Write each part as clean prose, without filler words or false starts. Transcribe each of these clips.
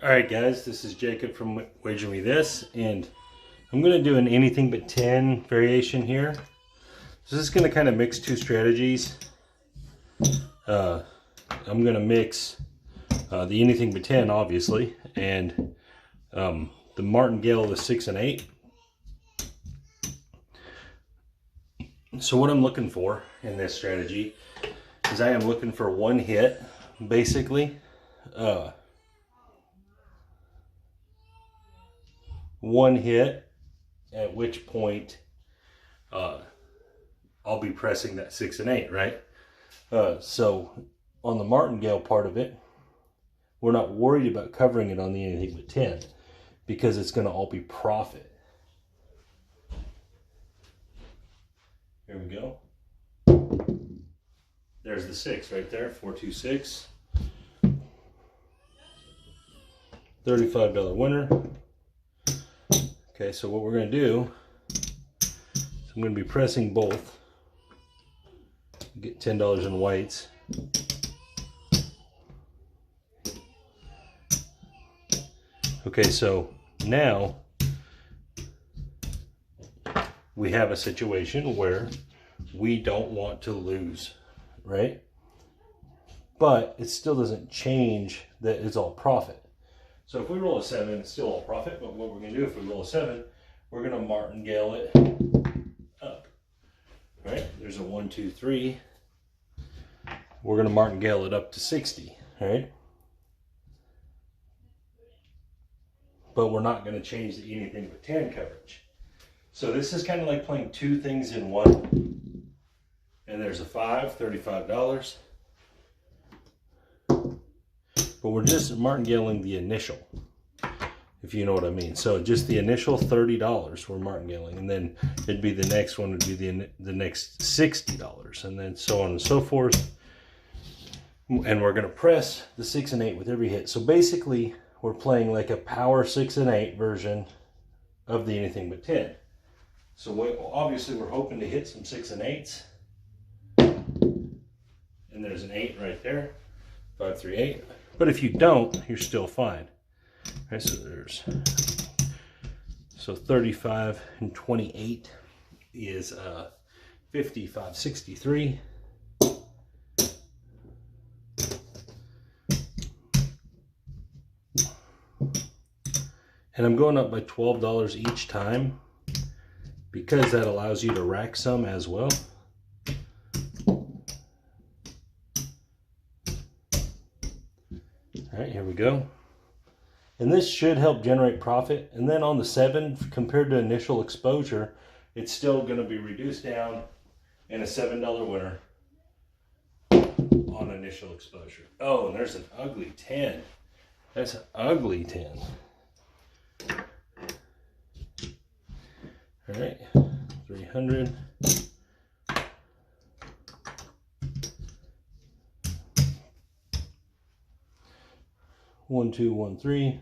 Alright guys, this is Jacob from Wager Me This, and I'm going to do an anything but 10 variation here. So this is going to kind of mix two strategies. I'm going to mix the anything but 10 obviously, and the martingale, the 6 and 8. So what I'm looking for in this strategy is I am looking for one hit basically. One hit, at which point I'll be pressing that 6 and 8, right? So on the martingale part of it, we're not worried about covering it on the anything but 10 because it's going to all be profit. Here we go. There's the 6 right there, 426. $35 winner. Okay, so what we're going to do is I'm going to be pressing both. Get $10 in whites. Okay, so now we have a situation where we don't want to lose, right? But it still doesn't change that it's all profit. So if we roll a 7, it's still all profit, but what we're going to do if we roll a 7, we're going to martingale it up, right? There's a 1, 2, 3. We're going to martingale it up to 60, right? But we're not going to change the anything but 10 coverage. So this is kind of like playing two things in one. And there's a 5, $35. But we're just martingaling the initial, if you know what I mean. So just the initial $30 we're martingaling, and then it'd be the next one would be the next $60, and then so on and so forth. And we're going to press the 6 and 8 with every hit. So basically, we're playing like a power 6 and 8 version of the anything but 10. So obviously, we're hoping to hit some 6 and 8s, and there's an 8 right there, 5, 3, 8. But if you don't, you're still fine. Right, so 35 and 28 is 55, 63. And I'm going up by $12 each time because that allows you to rack some as well. All right, here we go. And this should help generate profit. And then on the 7, compared to initial exposure, it's still going to be reduced down and a $7 winner on initial exposure. Oh, and there's an ugly 10. That's an ugly 10. All right, 300. One, 2, 1, 3.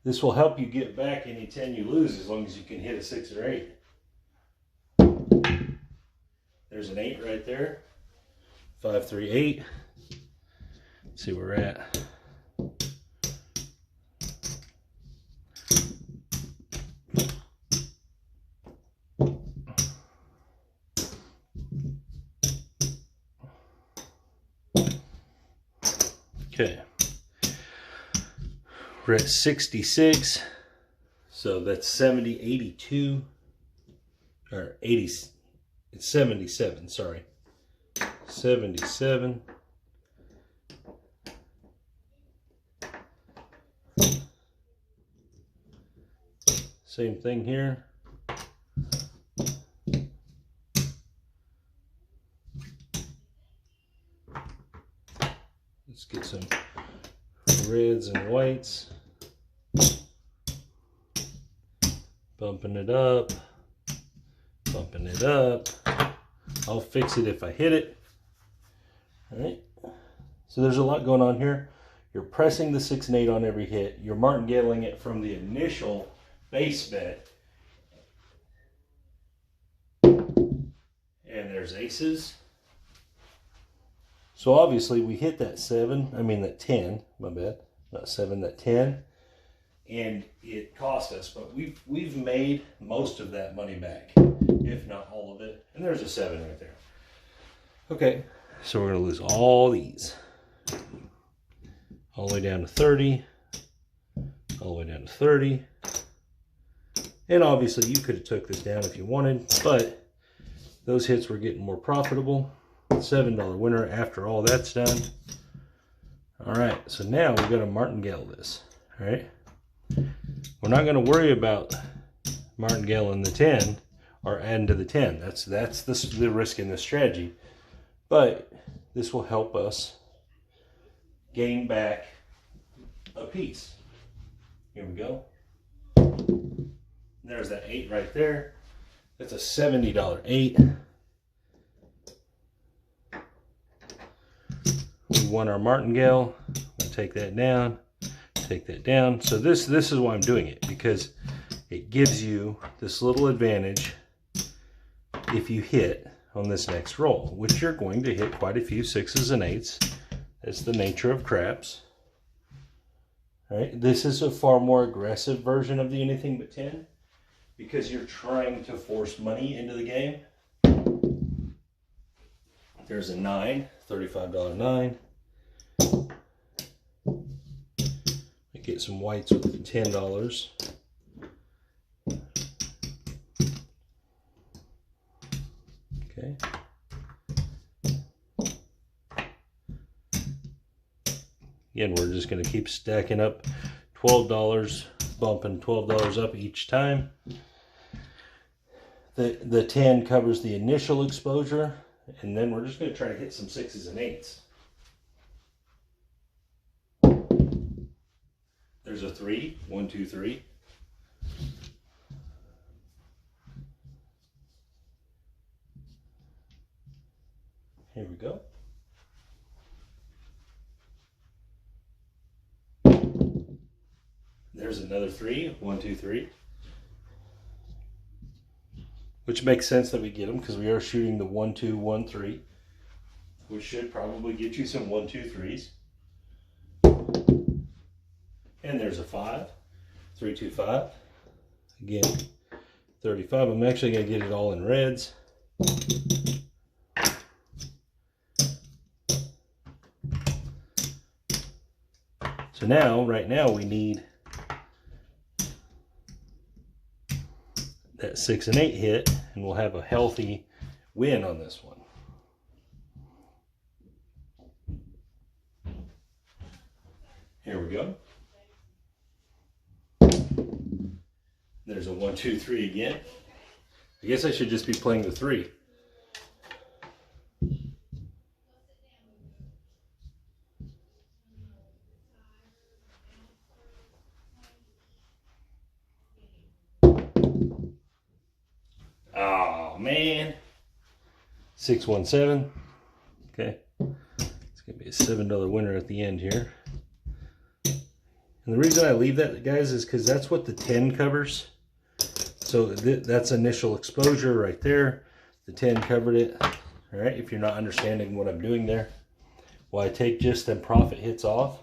This will help you get back any 10 you lose as long as you can hit a 6 or 8. There's an 8 right there. 5, 3, 8. Let's see where we're at. Okay, we're at 66, so that's 70, 82, or 80, it's 77, sorry, 77, same thing here. Let's get some reds and whites. Bumping it up. Bumping it up. I'll fix it if I hit it. Alright. So there's a lot going on here. You're pressing the 6 and 8 on every hit. You're martingaling it from the initial base bet. And there's aces. So obviously we hit that 10, my bad. not 7, that 10. And it cost us, but we've made most of that money back, if not all of it. And there's a 7 right there. Okay, so we're going to lose all these. All the way down to 30. All the way down to 30. And obviously you could have took this down if you wanted, but those hits were getting more profitable. $7 winner after all that's done. All right, so now we've got to martingale this. All right, we're not going to worry about martingale in the 10 or adding to the 10. That's the risk in this strategy, but this will help us gain back a piece. Here we go. There's that 8 right there. That's a $70 8. We won our martingale. I'll take that down. Take that down. So this is why I'm doing it, because it gives you this little advantage if you hit on this next roll, which you're going to hit quite a few 6s and 8s. That's the nature of craps. All right, this is a far more aggressive version of the anything but 10, because you're trying to force money into the game. There's a 9, $35 9. I get some whites with the $10. Okay. Again, we're just going to keep stacking up $12, bumping $12 up each time. The 10 covers the initial exposure, and then we're just going to try to hit some 6s and 8s. There's a 3, 1, 2, 3. Here we go. There's another 3, 1, 2, 3. Which makes sense that we get them, because we are shooting the 1, 2, 1, 3. Which should probably get you some 1, 2, 3s. And there's a 5, 3, 2, 5. Again, 35. I'm actually going to get it all in reds. So now, right now, we need that 6 and 8 hit, and we'll have a healthy win on this one. Here we go. There's a 1, 2, 3 again. I guess I should just be playing the 3. Oh man. 6, 1, 7. Okay. It's gonna be a $7 winner at the end here. And the reason I leave that, guys, is because that's what the 10 covers. So that's initial exposure right there. The 10 covered it. All right, if you're not understanding what I'm doing there. Well, I take just them profit hits off.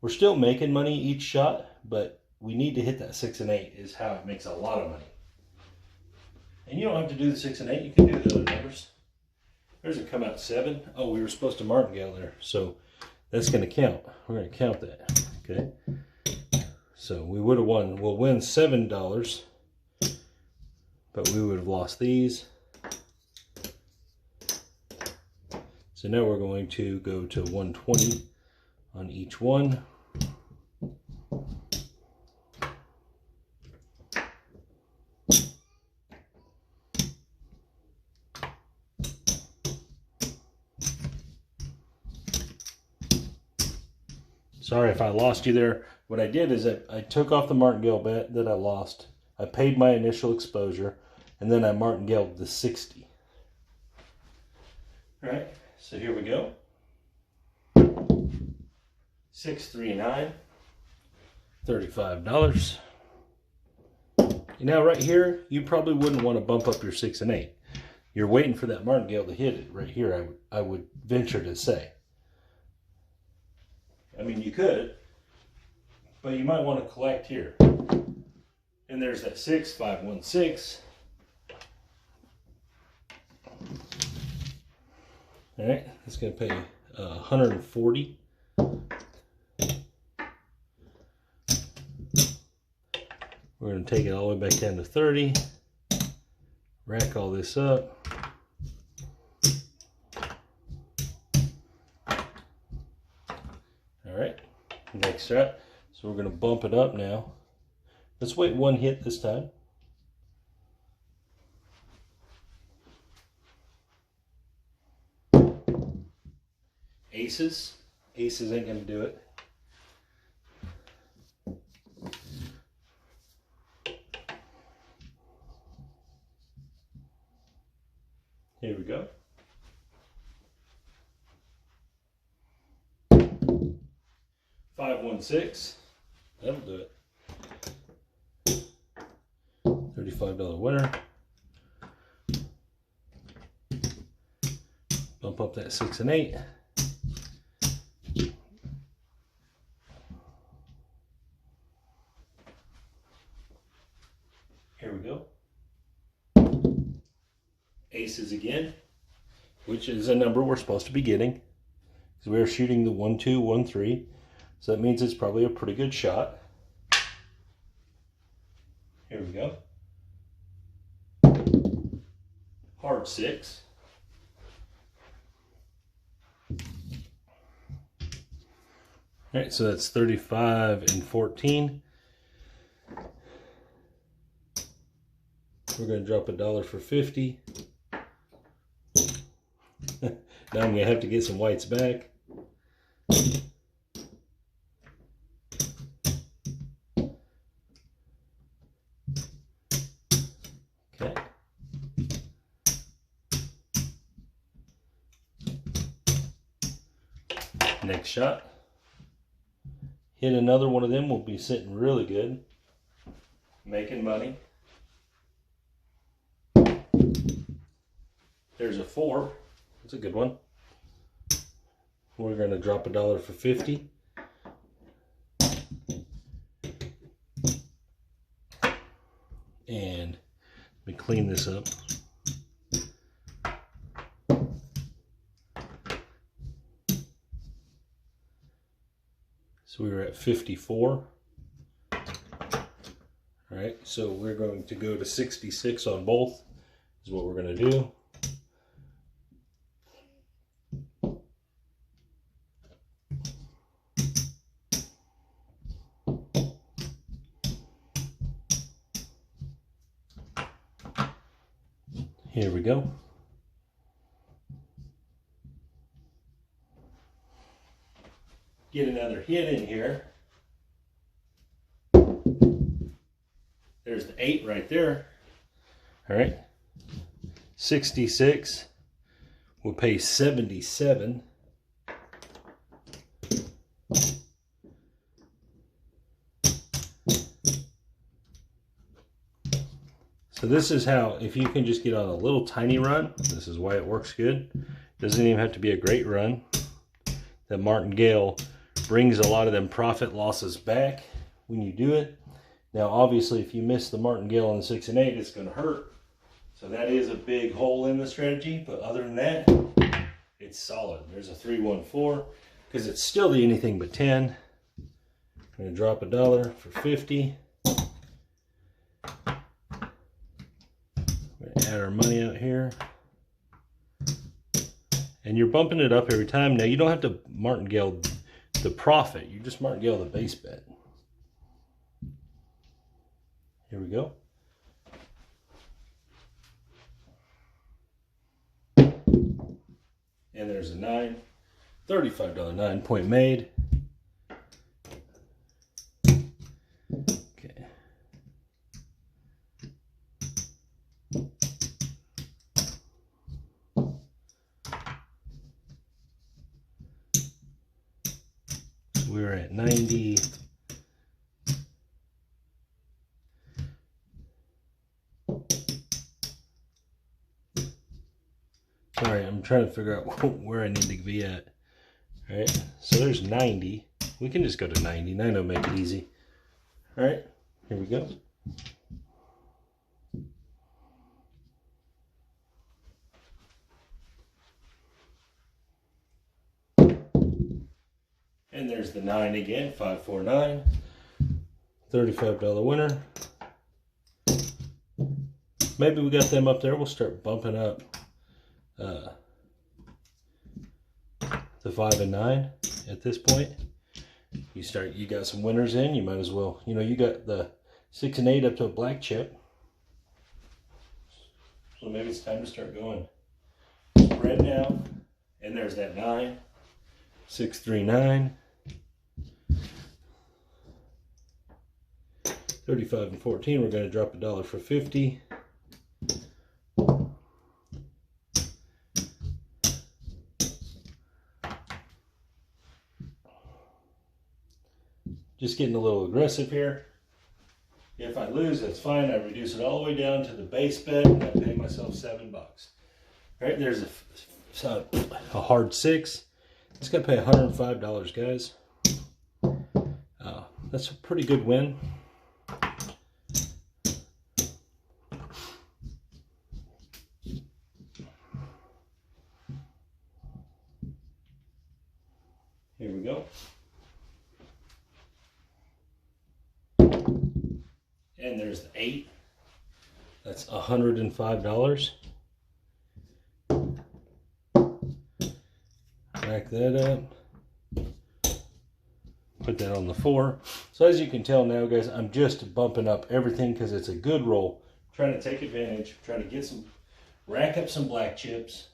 We're still making money each shot, but we need to hit that 6 and 8 is how it makes a lot of money. And you don't have to do the 6 and 8, you can do the other numbers. There's a come out 7. Oh, we were supposed to martingale there. So that's going to count. We're going to count that. Okay. So we would have won. We'll win $7, but we would have lost these. So now we're going to go to 120 on each one. Sorry if I lost you there. What I did is I took off the martingale bet that I lost. I paid my initial exposure, and then I martingaled the 60. All right, so here we go. 6, 3, 9, $35. Now right here, you probably wouldn't want to bump up your 6 and 8. You're waiting for that martingale to hit it right here, I would venture to say. I mean, you could, but you might want to collect here. And there's that 6516. All right, it's going to pay 140. We're going to take it all the way back down to 30. Rack all this up. All right, next strap. So we're going to bump it up now. Let's wait one hit this time. Aces. Aces ain't going to do it. Here we go. 516. That'll do it. $35 winner. Bump up that 6 and 8. Here we go. Aces again, which is a number we're supposed to be getting. So we're shooting the 1, 2, 1, 3. So that means it's probably a pretty good shot. Here we go. Hard 6. All right, so that's 35 and 14. We're going to drop $1 for 50. Now I'm going to have to get some whites back. Okay. Next shot. Hit another one of them, we'll be sitting really good. Making money. There's a 4. That's a good one. We're going to drop $1 for 50. And let me clean this up. So we were at 54. All right, so we're going to go to 66 on both, is what we're going to do. Here we go. Get another hit in here. There's the 8 right there. All right. 66. We'll pay 77. So this is how, if you can just get on a little tiny run, this is why it works good. Doesn't even have to be a great run. That Martin Gale brings a lot of them profit losses back when you do it. Now obviously if you miss the Martin Gale on the 6 and 8, it's going to hurt. So that is a big hole in the strategy, but other than that, it's solid. There's a 314 because it's still the anything but 10. I'm going to drop $1 for 50. Add our money out here, and you're bumping it up every time. Now you don't have to martingale the profit, you just martingale the base bet. Here we go. And there's a 9, $35 9 point made. Okay. We're at 90. Sorry, I'm trying to figure out where I need to be at. All right, so there's 90. We can just go to 90. 90 will make it easy. All right, here we go. And there's the 9 again, 549. $35 winner. Maybe we got them up there. We'll start bumping up the 5 and 9 at this point. You got some winners in. You might as well, you know, you got the 6 and 8 up to a black chip. So maybe it's time to start going red now. And there's that 9. 6, 3, 9. 35 and 14. We're going to drop $1 for 50. Just getting a little aggressive here. If I lose, that's fine. I reduce it all the way down to the base bet, and I pay myself $7. All right, there's a hard 6. It's going to pay $105, guys. That's a pretty good win. Here we go. And there's the 8. That's $105. Back that up. Put that on the 4. So as you can tell now, guys, I'm just bumping up everything because it's a good roll. Trying to take advantage, trying to get some, rack up some black chips.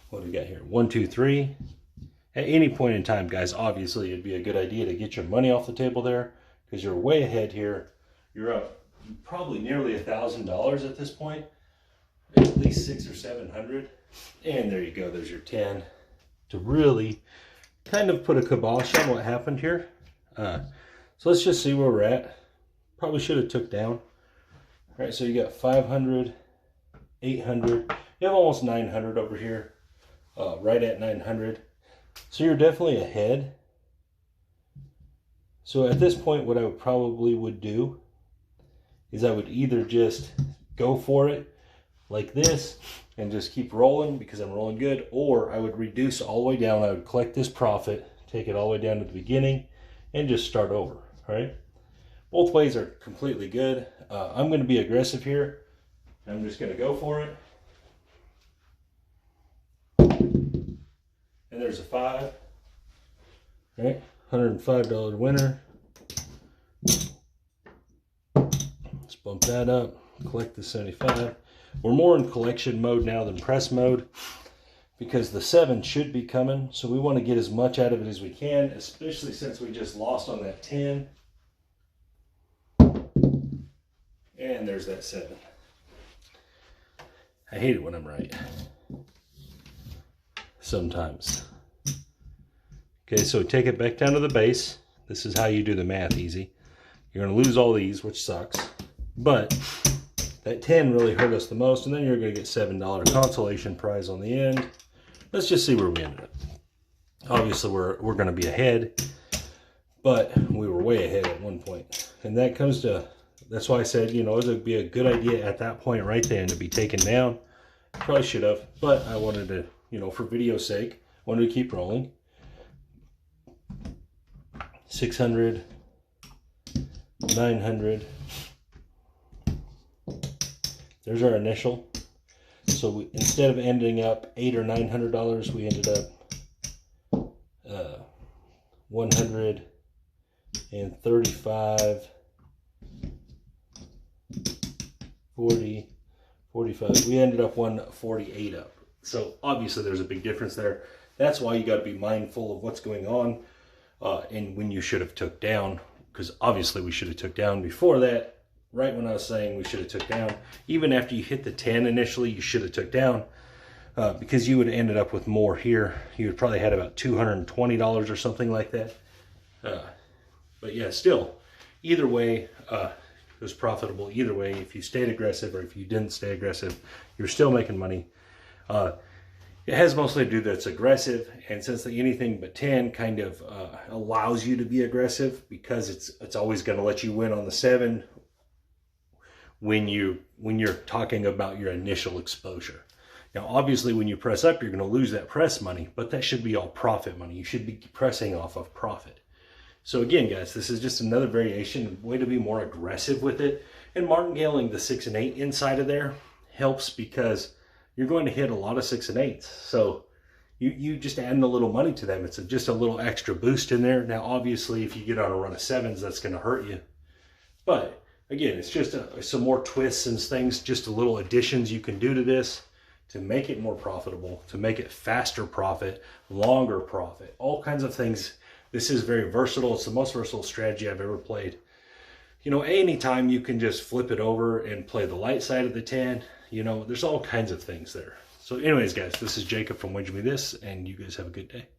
What do we got here? 1, 2, 3. At any point in time, guys, obviously it'd be a good idea to get your money off the table there because you're way ahead here. You're up probably nearly $1,000 at this point, at least 600 or 700. And there you go. There's your 10 to really kind of put a kibosh on what happened here. So let's just see where we're at. Probably should have took down. All right, so you got 500, 800. You have almost 900 over here. Right at 900. So you're definitely ahead. So at this point, what I probably would do is I would either just go for it like this and just keep rolling because I'm rolling good, or I would reduce all the way down. I would collect this profit, take it all the way down to the beginning, and just start over. All right. Both ways are completely good. I'm going to be aggressive here. I'm just going to go for it. And there's a 5. All right, $105 winner. Let's bump that up. Collect the 75. We're more in collection mode now than press mode because the 7 should be coming. So we want to get as much out of it as we can, especially since we just lost on that 10. And there's that 7. I hate it when I'm right. Sometimes. Okay, so take it back down to the base. This is how you do the math easy. You're going to lose all these, which sucks. But that 10 really hurt us the most, and then you're going to get $7 consolation prize on the end. Let's just see where we ended up. Obviously, we're going to be ahead, but we were way ahead at one point. And that comes to, that's why I said, you know, it would be a good idea at that point right then to be taken down. Probably should have, but I wanted to, you know, for video's sake, wanted to keep rolling. 600, 900. There's our initial. So we, instead of ending up $800 or $900, we ended up 135, 40, 45. We ended up 148 up. So obviously there's a big difference there. That's why you got to be mindful of what's going on and when you should have took down, because obviously we should have took down before that. Right when I was saying we should have took down, even after you hit the 10 initially, you should have took down because you would have ended up with more here. You would probably had about $220 or something like that. But yeah, still, either way, it was profitable. Either way, if you stayed aggressive or if you didn't stay aggressive, you're still making money. It has mostly to do that it's aggressive, and since the anything but 10 kind of allows you to be aggressive, because it's always going to let you win on the 7 when you're talking about your initial exposure. Now, obviously, when you press up, you're going to lose that press money, but that should be all profit money. You should be pressing off of profit. So again, guys, this is just another variation, way to be more aggressive with it. And martingaling the 6 and 8 inside of there helps because you're going to hit a lot of 6 and 8s. So you just adding a little money to them. It's just a little extra boost in there. Now, obviously, if you get on a run of 7s, that's going to hurt you. But again, it's just some more twists and things, just a little additions you can do to this to make it more profitable, to make it faster profit, longer profit, all kinds of things. This is very versatile. It's the most versatile strategy I've ever played. You know, anytime you can just flip it over and play the light side of the 10, you know, there's all kinds of things there. So anyways, guys, this is Jacob from Wedge Me This, and you guys have a good day.